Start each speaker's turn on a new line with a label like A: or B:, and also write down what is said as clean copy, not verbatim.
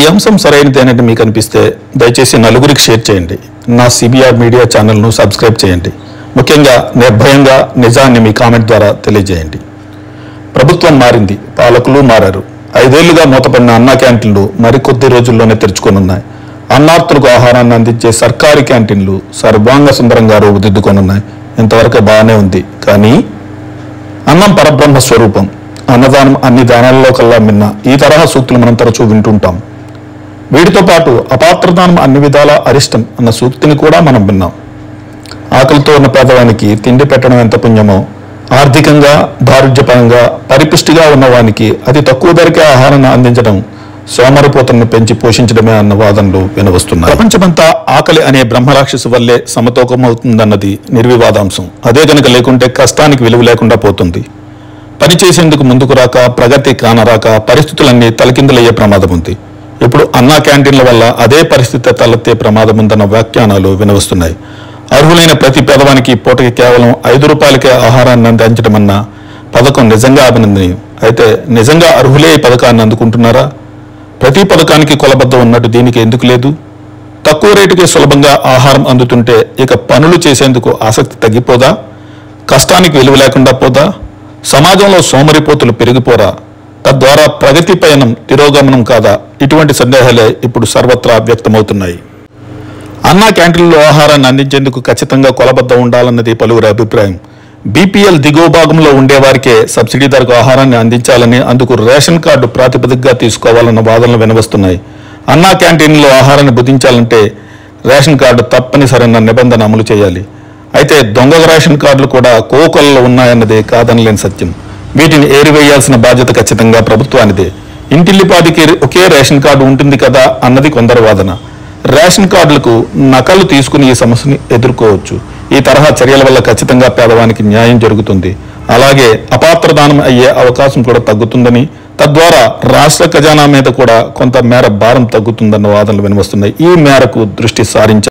A: అంశం సరైనదేనని మీకు అనిపిస్తే దయచేసి నలుగురికి షేర్ చేయండి. నా సిబిఆర్ మీడియా ఛానల్ను సబ్స్క్రైబ్ చేయండి. ముఖ్యంగా నిర్భయంగా నిజాన్ని మీ కామెంట్ ద్వారా తెలియజేయండి. ప్రభుత్వం మారింది, పాలకులు మారారు. 5 ఏళ్లుగా మూతపడిన అన్నా క్యాంటీన్లు మరికొద్ది రోజుల్లోనే తెరుచుకోనున్నాయి. అన్నార్తులకు ఆహారాన్ని అందించే సర్కారీ క్యాంటీన్లు సర్వాంగ సుందరంగా రూపుదిద్దుకోనున్నాయి. ఇంతవరకు బాగానే ఉంది. కానీ అన్నం పరబ్రహ్మ స్వరూపం, అన్నదానం అన్ని దానాలలో కల్లా మిన్న, ఈ తరహా సూక్తులు మనం తరచూ వింటుంటాం. వీటితో పాటు అపాత్రదానం అన్ని విధాల అరిష్టం అన్న సూక్తిని కూడా మనం విన్నాం. ఆకలితో ఉన్న పేదవానికి తిండి పెట్టడం ఎంత పుణ్యమో, ఆర్థికంగా దారిద్ర్యపరంగా పరిపుష్టిగా ఉన్నవానికి అతి తక్కువ ధరకే ఆహారాన్ని అందించడం సోమరిపోతలను పెంచి పోషించడమే అన్న వాదనలు వినవస్తున్నాయి. ప్రపంచమంతా ఆకలి అనే బ్రహ్మరాక్షసు వల్లే సమతూకమవుతుందన్నది నిర్వివాదాంశం. అదే కనుక లేకుంటే కష్టానికి విలువ లేకుండా పోతుంది. పనిచేసేందుకు ముందుకు రాక, ప్రగతి కానరాక పరిస్థితులన్నీ తలకిందులయ్యే ప్రమాదం ఉంది. ఇప్పుడు అన్నా క్యాంటీన్ల వల్ల అదే పరిస్థితి తలెత్తే ప్రమాదం ఉందన్న వ్యాఖ్యానాలు వినవస్తున్నాయి. అర్హులైన ప్రతి పేదవానికి పూటకి కేవలం 5 రూపాయలకే ఆహారాన్ని అందించడం అన్న పథకం నిజంగా అభినందనీయం. అయితే నిజంగా అర్హులే ఈ పథకాన్ని అందుకుంటున్నారా? ప్రతి పథకానికి కొలబద్దం ఉన్నట్టు దీనికి ఎందుకు లేదు? తక్కువ రేటుకే సులభంగా ఆహారం అందుతుంటే ఇక పనులు చేసేందుకు ఆసక్తి తగ్గిపోదా? కష్టానికి విలువ లేకుండా పోదా? సమాజంలో సోమరిపోతులు పెరిగిపోరా? తద్వారా ప్రగతి పయనం తిరోగమనం కాదా? ఇటువంటి సందేహాలే ఇప్పుడు సర్వత్రా వ్యక్తమవుతున్నాయి. అన్నా క్యాంటీన్లో ఆహారాన్ని అందించేందుకు ఖచ్చితంగా కొలబద్దం ఉండాలన్నది పలువురి అభిప్రాయం. బీపీఎల్ దిగువ భాగంలో ఉండేవారికే సబ్సిడీ ధరకు ఆహారాన్ని అందించాలని, అందుకు రేషన్ కార్డు ప్రాతిపదికగా తీసుకోవాలన్న వాదనలు వినవస్తున్నాయి. అన్నా క్యాంటీన్లో ఆహారాన్ని బుద్ధించాలంటే రేషన్ కార్డు తప్పనిసరైన నిబంధన అమలు చేయాలి. అయితే దొంగ రేషన్ కార్డులు కూడా కోకొల్లో ఉన్నాయన్నదే కాదనలేని సత్యం. వీటిని ఏరివేయాల్సిన బాధ్యత ఖచ్చితంగా ప్రభుత్వానిదే. ఇంటిల్లిపాదికి ఒకే రేషన్ కార్డు ఉంటుంది కదా అన్నది కొందరు వాదన. రేషన్ కార్డులకు నకలు తీసుకుని ఈ సమస్యని ఎదుర్కోవచ్చు. ఈ తరహా చర్యల వల్ల ఖచ్చితంగా పేదవానికి న్యాయం జరుగుతుంది. అలాగే అపాత్రదానం అయ్యే అవకాశం కూడా తగ్గుతుందని, తద్వారా రాష్ట్ర ఖజానా మీద కూడా కొంత మేర భారం తగ్గుతుందన్న వాదనలు వినవస్తున్నాయి. ఈ మేరకు దృష్టి సారించారు.